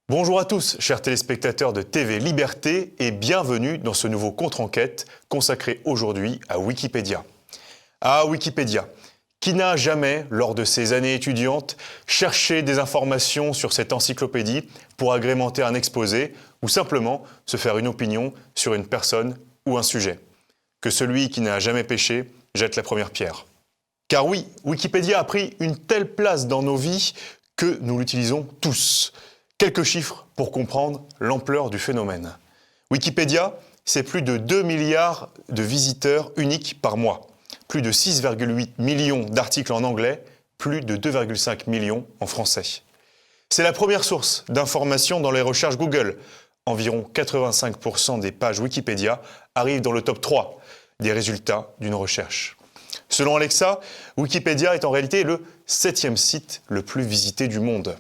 Bonjour à tous, chers téléspectateurs de TV Liberté, et bienvenue dans ce nouveau contre-enquête consacré aujourd'hui à Wikipédia. Ah, Wikipédia, qui n'a jamais, lors de ses années étudiantes, cherché des informations sur cette encyclopédie pour agrémenter un exposé ou simplement se faire une opinion sur une personne ou un sujet. Que celui qui n'a jamais péché jette la première pierre. Car oui, Wikipédia a pris une telle place dans nos vies que nous l'utilisons tous. Quelques chiffres pour comprendre l'ampleur du phénomène. Wikipédia, c'est plus de 2 milliards de visiteurs uniques par mois, plus de 6,8 millions d'articles en anglais, plus de 2,5 millions en français. C'est la première source d'information dans les recherches Google. Environ 85% des pages Wikipédia arrivent dans le top 3 des résultats d'une recherche. Selon Alexa, Wikipédia est en réalité le 7e site le plus visité du monde.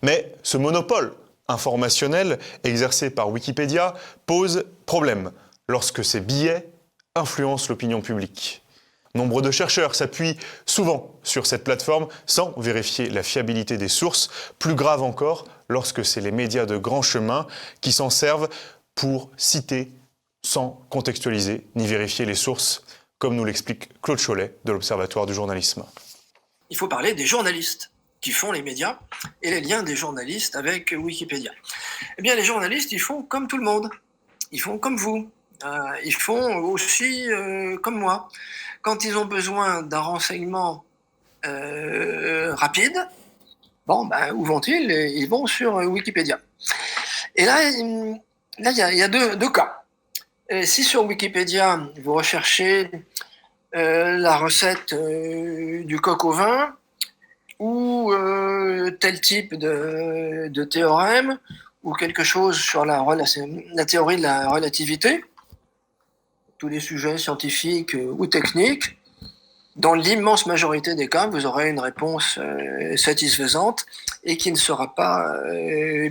Mais ce monopole informationnel exercé par Wikipédia pose problème lorsque ses biais influencent l'opinion publique. Nombre de chercheurs s'appuient souvent sur cette plateforme sans vérifier la fiabilité des sources, plus grave encore lorsque c'est les médias de grand chemin qui s'en servent pour citer sans contextualiser ni vérifier les sources, comme nous l'explique Claude Cholet de l'Observatoire du journalisme. Il faut parler des journalistes qui font les médias et les liens des journalistes avec Wikipédia. Eh bien, les journalistes, ils font comme tout le monde. Ils font comme vous. Ils font aussi comme moi. Quand ils ont besoin d'un renseignement rapide, où vont-ils? Ils vont sur Wikipédia. Et là, il y a deux cas. Si sur Wikipédia, vous recherchez la recette du coq au vin, ou tel type de théorème, ou quelque chose sur la théorie de la relativité, tous les sujets scientifiques ou techniques, dans l'immense majorité des cas, vous aurez une réponse satisfaisante et qui ne sera pas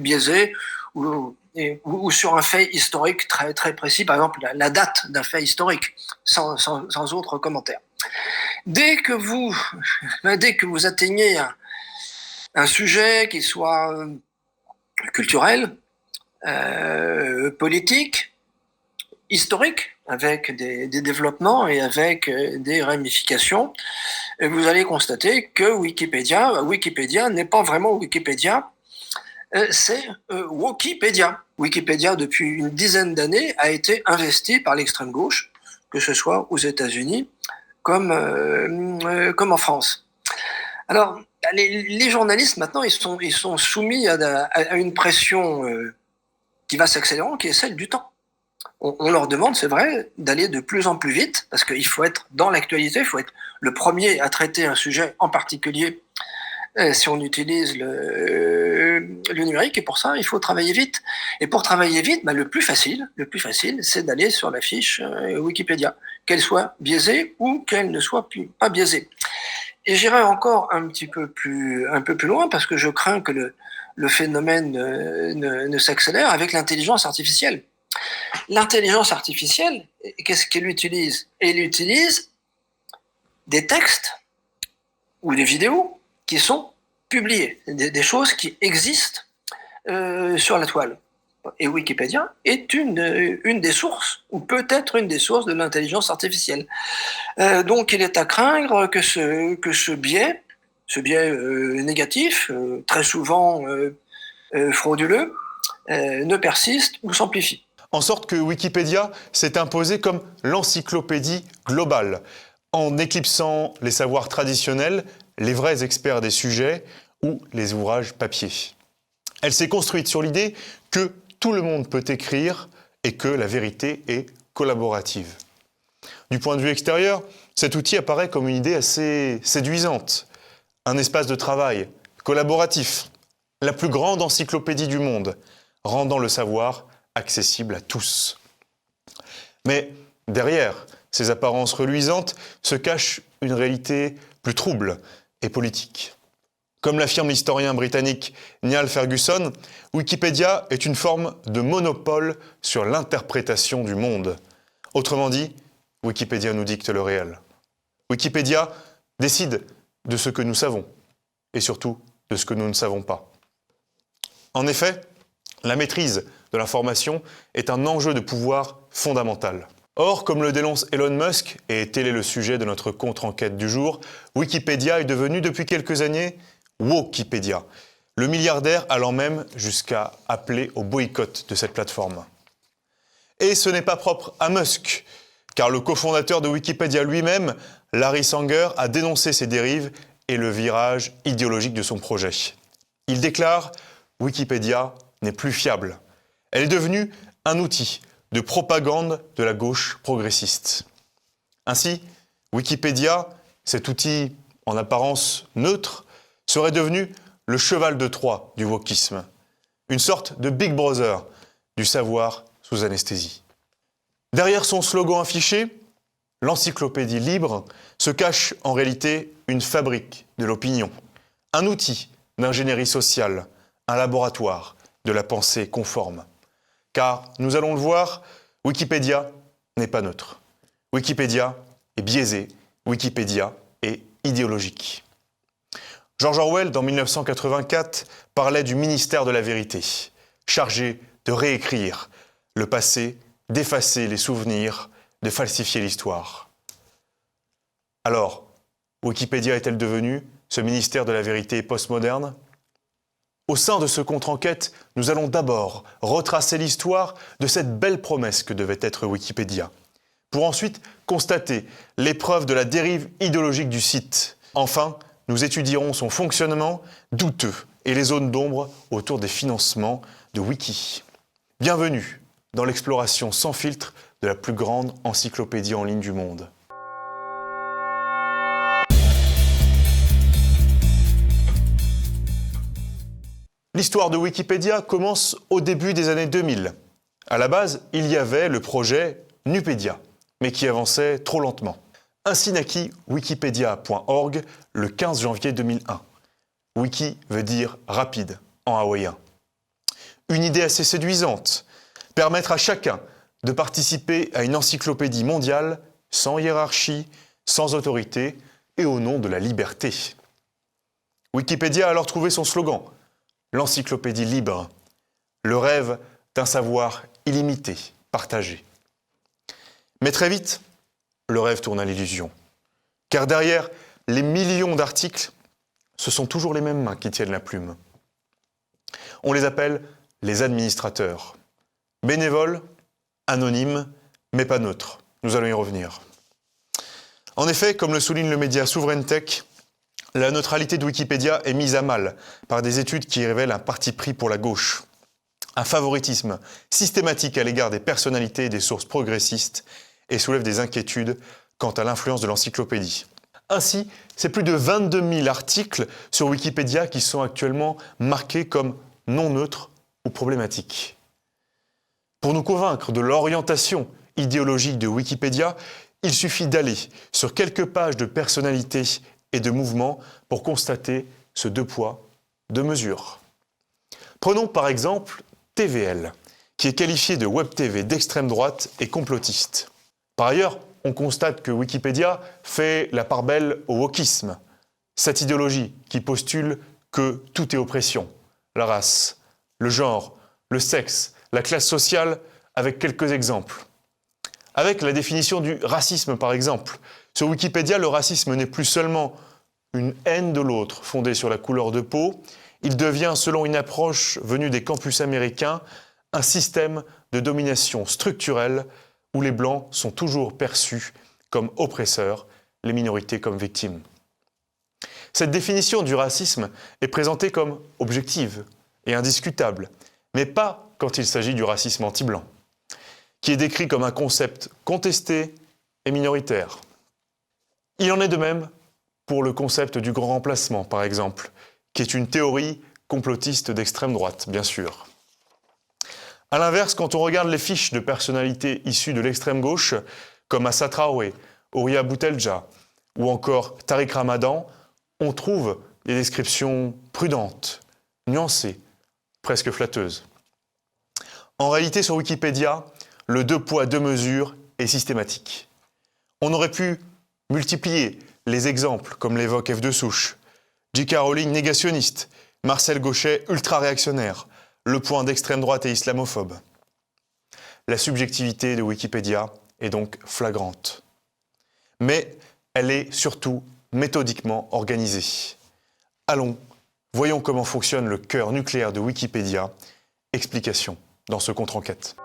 biaisée ou sur un fait historique très, très précis, par exemple la date d'un fait historique, sans autre commentaire. Dès que vous atteignez un sujet qui soit culturel, politique, historique, avec des développements et avec des ramifications, vous allez constater que Wikipédia n'est pas vraiment Wikipédia, c'est Wokipédia. Wikipédia, depuis une dizaine d'années, a été investi par l'extrême gauche, que ce soit aux États-Unis comme en France. Alors, les journalistes, maintenant, ils sont soumis à une pression qui va s'accélérant, qui est celle du temps. On leur demande, c'est vrai, d'aller de plus en plus vite, parce qu'il faut être dans l'actualité, il faut être le premier à traiter un sujet en particulier si on utilise le numérique, et pour ça, il faut travailler vite. Et pour travailler vite, le plus facile, c'est d'aller sur la fiche Wikipédia, qu'elle soit biaisée ou qu'elle ne soit pas biaisée. Et j'irai encore un peu plus loin, parce que je crains que le phénomène ne s'accélère avec l'intelligence artificielle. L'intelligence artificielle, qu'est-ce qu'elle utilise? Elle utilise des textes ou des vidéos qui sont publiées, des choses qui existent sur la toile. Et Wikipédia est une des sources, ou peut-être une des sources de l'intelligence artificielle. Donc il est à craindre que ce biais négatif, très souvent frauduleux, ne persiste ou s'amplifie. En sorte que Wikipédia s'est imposé comme l'encyclopédie globale, en éclipsant les savoirs traditionnels, les vrais experts des sujets ou les ouvrages papier. Elle s'est construite sur l'idée que tout le monde peut écrire et que la vérité est collaborative. Du point de vue extérieur, cet outil apparaît comme une idée assez séduisante. Un espace de travail collaboratif, la plus grande encyclopédie du monde, rendant le savoir accessible à tous. Mais derrière ces apparences reluisantes se cache une réalité plus trouble et politique. Comme l'affirme l'historien britannique Niall Ferguson, Wikipédia est une forme de monopole sur l'interprétation du monde. Autrement dit, Wikipédia nous dicte le réel. Wikipédia décide de ce que nous savons et surtout de ce que nous ne savons pas. En effet, la maîtrise de l'information est un enjeu de pouvoir fondamental. Or, comme le dénonce Elon Musk, et tel est le sujet de notre contre-enquête du jour, Wikipédia est devenu depuis quelques années Wokipédia, le milliardaire allant même jusqu'à appeler au boycott de cette plateforme. Et ce n'est pas propre à Musk, car le cofondateur de Wikipédia lui-même, Larry Sanger, a dénoncé ces dérives et le virage idéologique de son projet. Il déclare « Wikipédia n'est plus fiable. Elle est devenue un outil de propagande de la gauche progressiste. » Ainsi, Wikipédia, cet outil en apparence neutre, serait devenu le cheval de Troie du wokisme, une sorte de Big Brother du savoir sous anesthésie. Derrière son slogan affiché, l'encyclopédie libre, se cache en réalité une fabrique de l'opinion, un outil d'ingénierie sociale, un laboratoire de la pensée conforme. Car, nous allons le voir, Wikipédia n'est pas neutre. Wikipédia est biaisé, Wikipédia est idéologique. George Orwell, dans 1984, parlait du ministère de la vérité, chargé de réécrire le passé, d'effacer les souvenirs, de falsifier l'histoire. Alors, Wikipédia est-elle devenue ce ministère de la vérité postmoderne ? Au sein de ce contre-enquête, nous allons d'abord retracer l'histoire de cette belle promesse que devait être Wikipédia, pour ensuite constater les preuves de la dérive idéologique du site. Enfin, nous étudierons son fonctionnement douteux et les zones d'ombre autour des financements de Wiki. Bienvenue dans l'exploration sans filtre de la plus grande encyclopédie en ligne du monde. L'histoire de Wikipédia commence au début des années 2000. À la base, il y avait le projet Nupedia, mais qui avançait trop lentement. Ainsi naquit Wikipedia.org le 15 janvier 2001. Wiki veut dire rapide en hawaïen. Une idée assez séduisante, permettre à chacun de participer à une encyclopédie mondiale sans hiérarchie, sans autorité et au nom de la liberté. Wikipédia a alors trouvé son slogan, l'encyclopédie libre, le rêve d'un savoir illimité, partagé. Mais très vite, le rêve tourne à l'illusion. Car derrière les millions d'articles, ce sont toujours les mêmes mains qui tiennent la plume. On les appelle les administrateurs. Bénévoles, anonymes, mais pas neutres. Nous allons y revenir. En effet, comme le souligne le média Sovereign Tech, la neutralité de Wikipédia est mise à mal par des études qui révèlent un parti pris pour la gauche, un favoritisme systématique à l'égard des personnalités et des sources progressistes et soulève des inquiétudes quant à l'influence de l'encyclopédie. Ainsi, c'est plus de 22 000 articles sur Wikipédia qui sont actuellement marqués comme non neutres ou problématiques. Pour nous convaincre de l'orientation idéologique de Wikipédia, il suffit d'aller sur quelques pages de personnalités et de mouvements pour constater ce deux poids, deux mesures. Prenons par exemple TVL, qui est qualifié de web TV d'extrême droite et complotiste. Par ailleurs, on constate que Wikipédia fait la part belle au wokisme, cette idéologie qui postule que tout est oppression, la race, le genre, le sexe, la classe sociale, avec quelques exemples. Avec la définition du racisme par exemple, sur Wikipédia, le racisme n'est plus seulement une haine de l'autre fondée sur la couleur de peau, il devient, selon une approche venue des campus américains, un système de domination structurelle où les Blancs sont toujours perçus comme oppresseurs, les minorités comme victimes. Cette définition du racisme est présentée comme objective et indiscutable, mais pas quand il s'agit du racisme anti-blanc, qui est décrit comme un concept contesté et minoritaire. Il en est de même pour le concept du grand remplacement, par exemple, qui est une théorie complotiste d'extrême droite, bien sûr. A l'inverse, quand on regarde les fiches de personnalités issues de l'extrême gauche, comme Assa Traoré, Ouria Boutelja ou encore Tariq Ramadan, on trouve des descriptions prudentes, nuancées, presque flatteuses. En réalité, sur Wikipédia, le deux poids, deux mesures est systématique. On aurait pu multiplier les exemples, comme l'évoque F. de Souche, J.K. Rowling négationniste, Marcel Gauchet ultra-réactionnaire, le point d'extrême droite et islamophobe. La subjectivité de Wikipédia est donc flagrante. Mais elle est surtout méthodiquement organisée. Allons, voyons comment fonctionne le cœur nucléaire de Wikipédia. Explication dans ce contre-enquête.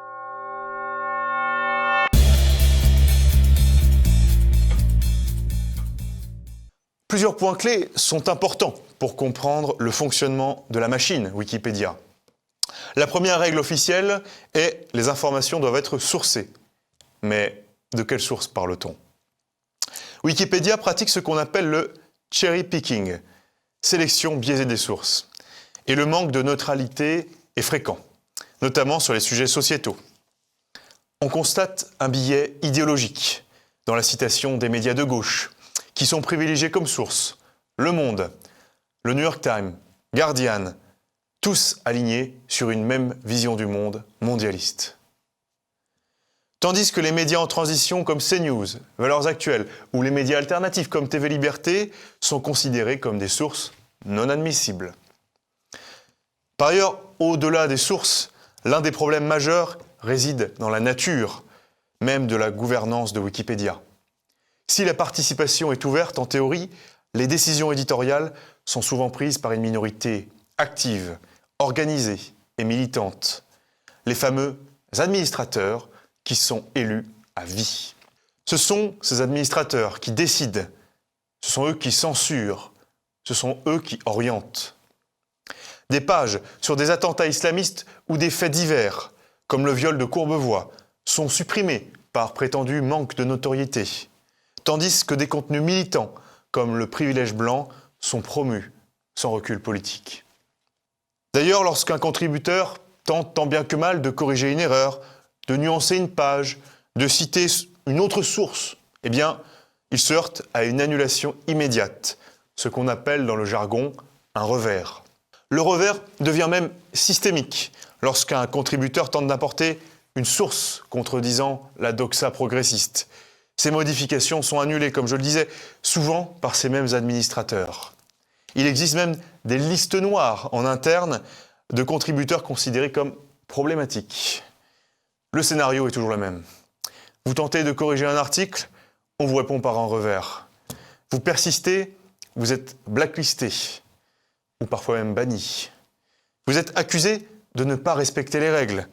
Plusieurs points clés sont importants pour comprendre le fonctionnement de la machine Wikipédia. La première règle officielle est les informations doivent être sourcées. Mais de quelle source parle-t-on ? Wikipédia pratique ce qu'on appelle le cherry picking, sélection biaisée des sources. Et le manque de neutralité est fréquent, notamment sur les sujets sociétaux. On constate un biais idéologique dans la citation des médias de gauche, qui sont privilégiés comme source. Le Monde, le New York Times, Guardian, tous alignés sur une même vision du monde mondialiste. Tandis que les médias en transition comme CNews, Valeurs Actuelles, ou les médias alternatifs comme TV Liberté sont considérés comme des sources non admissibles. Par ailleurs, au-delà des sources, l'un des problèmes majeurs réside dans la nature même de la gouvernance de Wikipédia. Si la participation est ouverte, en théorie, les décisions éditoriales sont souvent prises par une minorité active, organisée et militante. Les fameux administrateurs qui sont élus à vie. Ce sont ces administrateurs qui décident, ce sont eux qui censurent, ce sont eux qui orientent. Des pages sur des attentats islamistes ou des faits divers, comme le viol de Courbevoie, sont supprimées par prétendu manque de notoriété, tandis que des contenus militants, comme le privilège blanc, sont promus sans recul politique. D'ailleurs, lorsqu'un contributeur tente tant bien que mal de corriger une erreur, de nuancer une page, de citer une autre source, eh bien, il se heurte à une annulation immédiate, ce qu'on appelle dans le jargon un revers. Le revers devient même systémique lorsqu'un contributeur tente d'apporter une source contredisant la doxa progressiste. Ces modifications sont annulées, comme je le disais, souvent par ces mêmes administrateurs. Il existe même des listes noires en interne de contributeurs considérés comme problématiques. Le scénario est toujours le même. Vous tentez de corriger un article, on vous répond par un revers. Vous persistez, vous êtes blacklisté, ou parfois même banni. Vous êtes accusé de ne pas respecter les règles,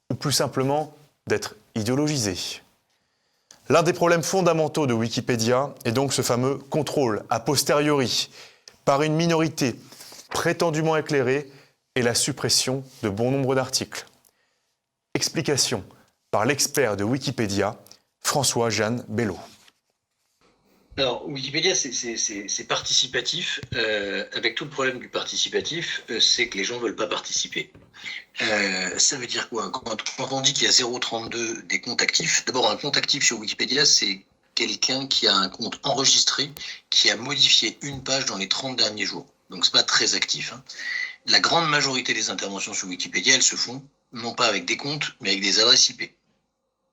ou plus simplement d'être idéologisé. L'un des problèmes fondamentaux de Wikipédia est donc ce fameux contrôle a posteriori par une minorité prétendument éclairée et la suppression de bon nombre d'articles. Explication par l'expert de Wikipédia, François-Jeanne Bello. Alors, Wikipédia, c'est participatif. Avec tout le problème du participatif, c'est que les gens ne veulent pas participer. Ça veut dire quoi ? Quand on dit qu'il y a 0,32 des comptes actifs, d'abord, un compte actif sur Wikipédia, c'est quelqu'un qui a un compte enregistré, qui a modifié une page dans les 30 derniers jours. Donc, c'est pas très actif. La grande majorité des interventions sur Wikipédia, elles se font non pas avec des comptes, mais avec des adresses IP.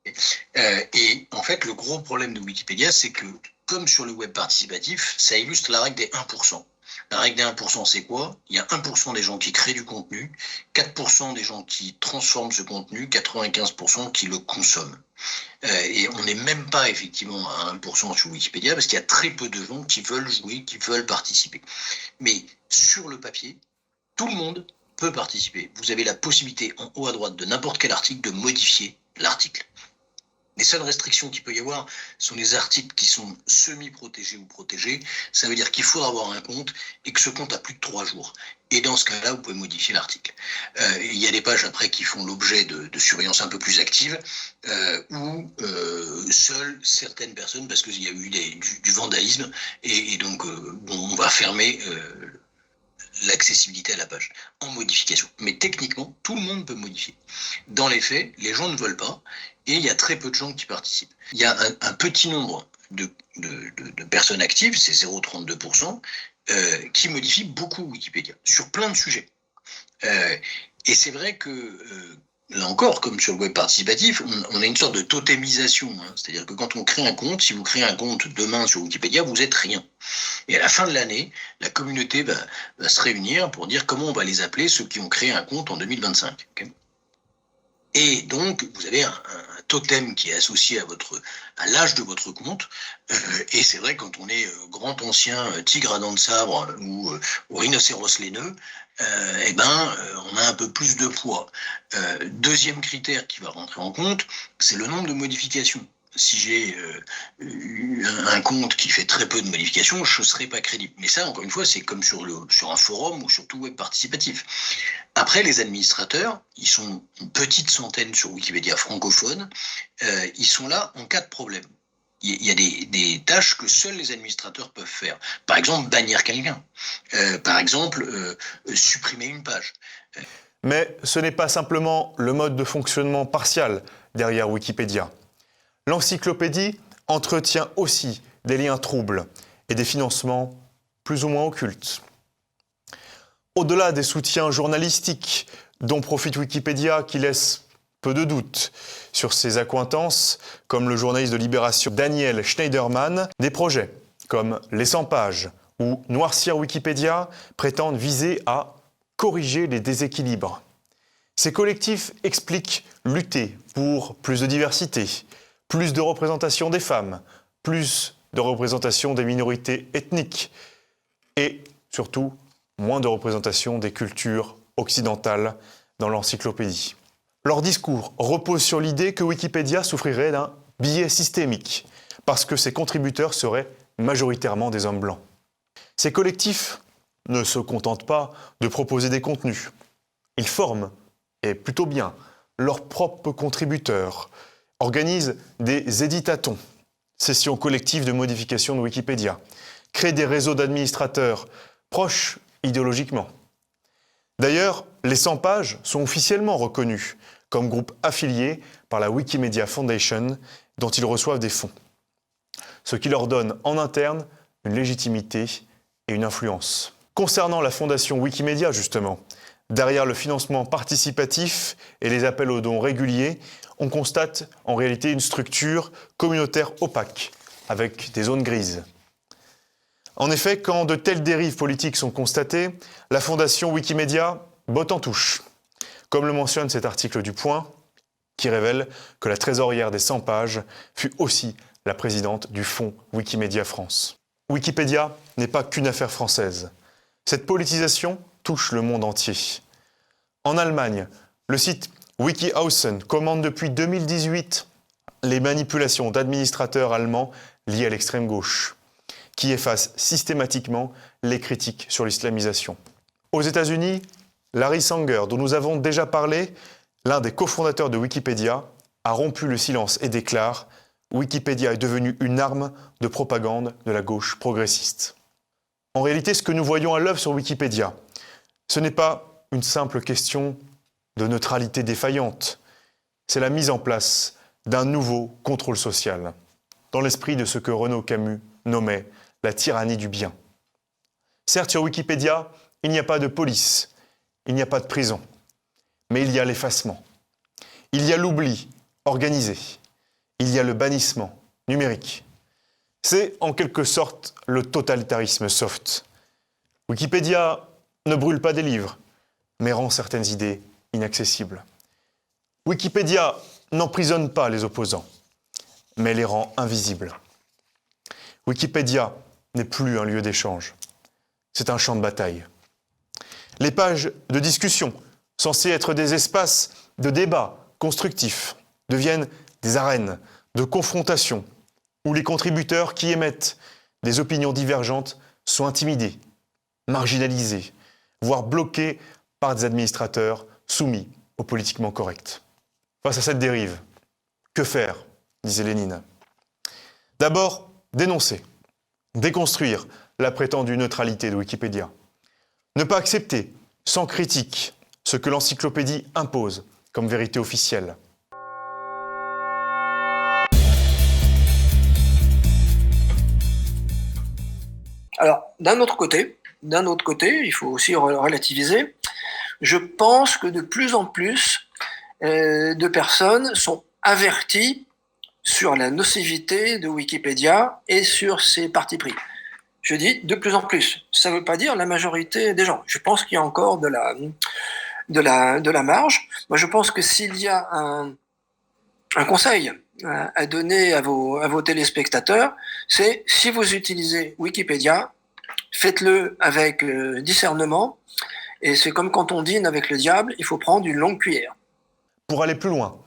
Et en fait, le gros problème de Wikipédia, c'est que, comme sur le web participatif, ça illustre la règle des 1%. La règle des 1%, c'est quoi ? Il y a 1% des gens qui créent du contenu, 4% des gens qui transforment ce contenu, 95% qui le consomment. Et on n'est même pas effectivement à 1% sur Wikipédia, parce qu'il y a très peu de gens qui veulent jouer, qui veulent participer. Mais sur le papier, tout le monde peut participer. Vous avez la possibilité en haut à droite de n'importe quel article de modifier l'article. Les seules restrictions qu'il peut y avoir sont les articles qui sont semi-protégés ou protégés. Ça veut dire qu'il faut avoir un compte et que ce compte a plus de 3 jours. Et dans ce cas-là, vous pouvez modifier l'article. Il y a des pages après qui font l'objet de surveillance un peu plus active où seules certaines personnes, parce qu'il y a eu du vandalisme, et donc on va fermer l'accessibilité à la page en modification. Mais techniquement, tout le monde peut modifier. Dans les faits, les gens ne veulent pas et il y a très peu de gens qui participent. Il y a un petit nombre de personnes actives, c'est 0,32%, qui modifient beaucoup Wikipédia sur plein de sujets. Et c'est vrai que là encore, comme sur le web participatif, on a une sorte de totémisation. C'est-à-dire que quand on crée un compte, si vous créez un compte demain sur Wikipédia, vous êtes rien. Et à la fin de l'année, la communauté va se réunir pour dire comment on va les appeler, ceux qui ont créé un compte en 2025. Okay. Et donc, vous avez un totem qui est associé à l'âge de votre compte. Et c'est vrai, quand on est grand ancien tigre à dents de sabre ou rhinocéros laineux, on a un peu plus de poids. Deuxième critère qui va rentrer en compte, c'est le nombre de modifications. Si j'ai un compte qui fait très peu de modifications, je ne serai pas crédible. Mais ça, encore une fois, c'est comme sur un forum ou sur tout web participatif. Après, les administrateurs, ils sont une petite centaine sur Wikipédia francophone, ils sont là en cas de problème. Il y a des tâches que seuls les administrateurs peuvent faire. Par exemple, bannir quelqu'un. Par exemple, supprimer une page. Mais ce n'est pas simplement le mode de fonctionnement partial derrière Wikipédia. L'encyclopédie entretient aussi des liens troubles et des financements plus ou moins occultes. Au-delà des soutiens journalistiques dont profite Wikipédia, qui laissent peu de doutes sur ses accointances, comme le journaliste de Libération Daniel Schneiderman, des projets comme les 100 pages ou Noircir Wikipédia prétendent viser à corriger les déséquilibres. Ces collectifs expliquent lutter pour plus de diversité, plus de représentation des femmes, plus de représentation des minorités ethniques et surtout moins de représentation des cultures occidentales dans l'encyclopédie. Leur discours repose sur l'idée que Wikipédia souffrirait d'un biais systémique parce que ses contributeurs seraient majoritairement des hommes blancs. Ces collectifs ne se contentent pas de proposer des contenus. Ils forment, et plutôt bien, leurs propres contributeurs, organisent des éditatons, sessions collectives de modification de Wikipédia, créent des réseaux d'administrateurs proches idéologiquement. D'ailleurs, les 100 pages sont officiellement reconnus comme groupe affilié par la Wikimedia Foundation dont ils reçoivent des fonds, ce qui leur donne en interne une légitimité et une influence. Concernant la fondation Wikimedia, justement, derrière le financement participatif et les appels aux dons réguliers, on constate en réalité une structure communautaire opaque, avec des zones grises. En effet, quand de telles dérives politiques sont constatées, la fondation Wikimedia botte en touche, comme le mentionne cet article du Point, qui révèle que la trésorière des 100 pages fut aussi la présidente du fonds Wikimedia France. Wikipédia n'est pas qu'une affaire française. Cette politisation touche le monde entier. En Allemagne, le site Wikihausen commande depuis 2018 les manipulations d'administrateurs allemands liés à l'extrême gauche, qui effacent systématiquement les critiques sur l'islamisation. Aux États-Unis, Larry Sanger, dont nous avons déjà parlé, l'un des cofondateurs de Wikipédia, a rompu le silence et déclare « Wikipédia est devenue une arme de propagande de la gauche progressiste ». En réalité, ce que nous voyons à l'œuvre sur Wikipédia, ce n'est pas une simple question de neutralité défaillante, c'est la mise en place d'un nouveau contrôle social, dans l'esprit de ce que Renaud Camus nommait la tyrannie du bien. Certes, sur Wikipédia, il n'y a pas de police, il n'y a pas de prison, mais il y a l'effacement. Il y a l'oubli organisé, il y a le bannissement numérique. C'est en quelque sorte le totalitarisme soft. Wikipédia ne brûle pas des livres, mais rend certaines idées inaccessibles. Wikipédia n'emprisonne pas les opposants, mais les rend invisibles. Wikipédia n'est plus un lieu d'échange, c'est un champ de bataille. Les pages de discussion, censées être des espaces de débat constructifs, deviennent des arènes de confrontation où les contributeurs qui émettent des opinions divergentes sont intimidés, marginalisés, voire bloqués par des administrateurs soumis au politiquement correct. Face à cette dérive, que faire, disait Lénine. D'abord, dénoncer, déconstruire la prétendue neutralité de Wikipédia. Ne pas accepter, sans critique, ce que l'encyclopédie impose comme vérité officielle. Alors, d'un autre côté, il faut aussi relativiser. Je pense que de plus en plus de personnes sont averties sur la nocivité de Wikipédia et sur ses partis pris. Je dis de plus en plus. Ça ne veut pas dire la majorité des gens. Je pense qu'il y a encore de la marge. Moi, je pense que s'il y a un conseil à donner à vos téléspectateurs, c'est si vous utilisez Wikipédia, faites-le avec discernement. Et c'est comme quand on dîne avec le diable, il faut prendre une longue cuillère. Pour aller plus loin,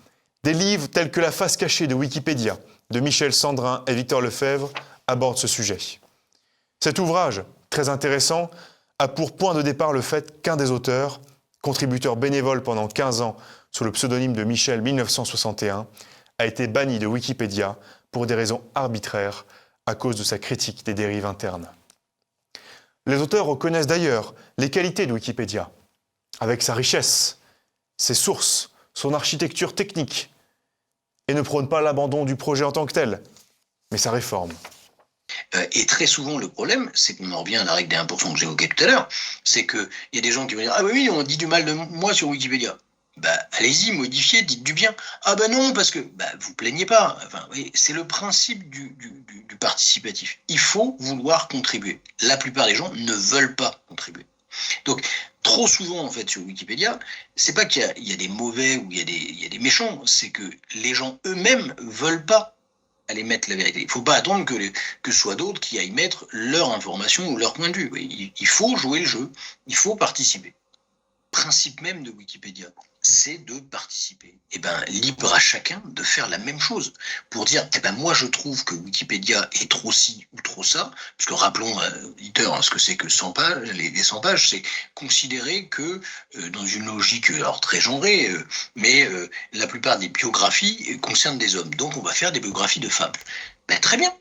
des livres tels que La face cachée de Wikipédia, de Michel Sandrin et Victor Lefebvre, abordent ce sujet. Cet ouvrage, très intéressant, a pour point de départ le fait qu'un des auteurs, contributeur bénévole pendant 15 ans sous le pseudonyme de Michel 1961, a été banni de Wikipédia pour des raisons arbitraires à cause de sa critique des dérives internes. Les auteurs reconnaissent d'ailleurs les qualités de Wikipédia, avec sa richesse, ses sources, son architecture technique, et ne prônent pas l'abandon du projet en tant que tel, mais sa réforme. Et très souvent, le problème, c'est qu'on en revient à la règle des 1% que j'évoquais tout à l'heure, c'est qu'il y a des gens qui vont dire « Ah oui, on dit du mal de moi sur Wikipédia ». Bah, allez-y, modifiez, dites du bien. Ah ben non, parce que vous plaignez pas. Enfin, oui, c'est le principe du participatif. Il faut vouloir contribuer. La plupart des gens ne veulent pas contribuer. Donc, trop souvent, en fait, sur Wikipédia, c'est pas qu'il y a des mauvais ou il y a des méchants, c'est que les gens eux-mêmes veulent pas aller mettre la vérité. Il ne faut pas attendre que ce soit d'autres qui aillent mettre leur information ou leur point de vue. Il faut jouer le jeu, il faut participer. Principe même de Wikipédia, c'est de participer. Et libre à chacun de faire la même chose pour dire, moi je trouve que Wikipédia est trop ci ou trop ça, parce que rappelons à l'éditeur ce que c'est que 100 pages, les 100 pages, c'est considérer que dans une logique alors très genrée, mais la plupart des biographies concernent des hommes, donc on va faire des biographies de femmes. Très bien.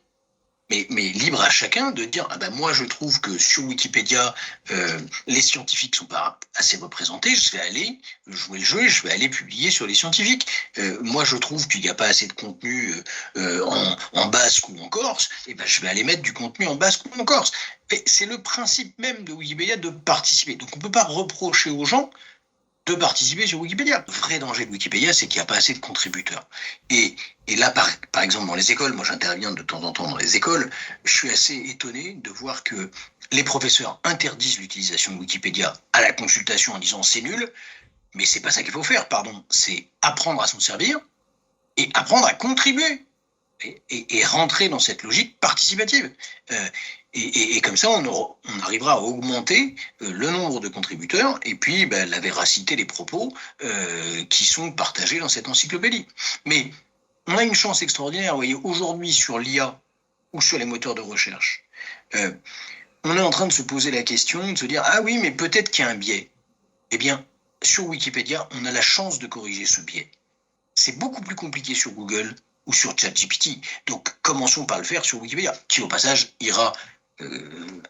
Mais libre à chacun de dire moi je trouve que sur Wikipédia les scientifiques sont pas assez représentés, je vais aller jouer le jeu et je vais aller publier sur les scientifiques. Moi je trouve qu'il n'y a pas assez de contenu en basque ou en corse, et je vais aller mettre du contenu en basque ou en corse. Et c'est le principe même de Wikipédia de participer. Donc on peut pas reprocher aux gens de participer sur Wikipédia. Le vrai danger de Wikipédia, c'est qu'il n'y a pas assez de contributeurs. Et là, par exemple, dans les écoles, moi j'interviens de temps en temps dans les écoles, je suis assez étonné de voir que les professeurs interdisent l'utilisation de Wikipédia à la consultation en disant c'est nul, mais c'est pas ça qu'il faut faire, pardon. C'est apprendre à s'en servir et apprendre à contribuer. Et rentrer dans cette logique participative. Et comme ça, on arrivera à augmenter le nombre de contributeurs et puis la véracité des propos qui sont partagés dans cette encyclopédie. Mais on a une chance extraordinaire, vous voyez, aujourd'hui sur l'IA ou sur les moteurs de recherche, on est en train de se poser la question, de se dire « Ah oui, mais peut-être qu'il y a un biais ». Eh bien, sur Wikipédia, on a la chance de corriger ce biais. C'est beaucoup plus compliqué sur Google ou sur ChatGPT. Donc, commençons par le faire sur Wikipédia, qui au passage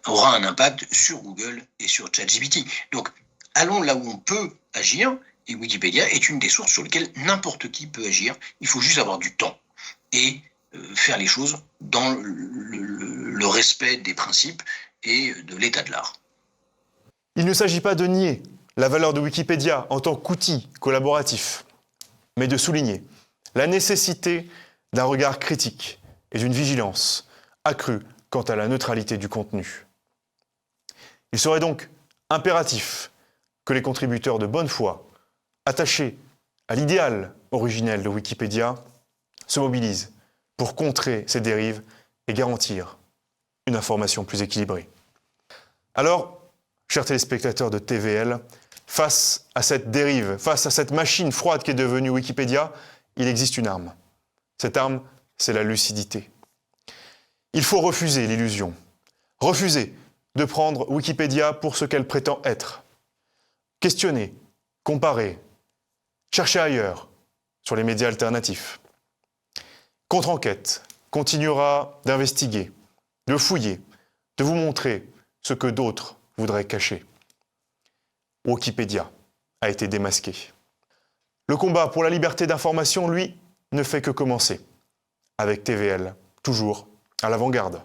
aura un impact sur Google et sur ChatGPT. Donc, allons là où on peut agir, et Wikipédia est une des sources sur lesquelles n'importe qui peut agir. Il faut juste avoir du temps et faire les choses dans le respect des principes et de l'état de l'art. Il ne s'agit pas de nier la valeur de Wikipédia en tant qu'outil collaboratif, mais de souligner la nécessité d'un regard critique et d'une vigilance accrue quant à la neutralité du contenu. Il serait donc impératif que les contributeurs de bonne foi, attachés à l'idéal originel de Wikipédia, se mobilisent pour contrer ces dérives et garantir une information plus équilibrée. Alors, chers téléspectateurs de TVL, face à cette dérive, face à cette machine froide qui est devenue Wikipédia, il existe une arme. Cette arme, c'est la lucidité. Il faut refuser l'illusion, refuser de prendre Wikipédia pour ce qu'elle prétend être. Questionner, comparer, chercher ailleurs, sur les médias alternatifs. Contre-enquête continuera d'investiguer, de fouiller, de vous montrer ce que d'autres voudraient cacher. Wikipédia a été démasqué. Le combat pour la liberté d'information, lui, ne fait que commencer. Avec TVL, toujours à l'avant-garde.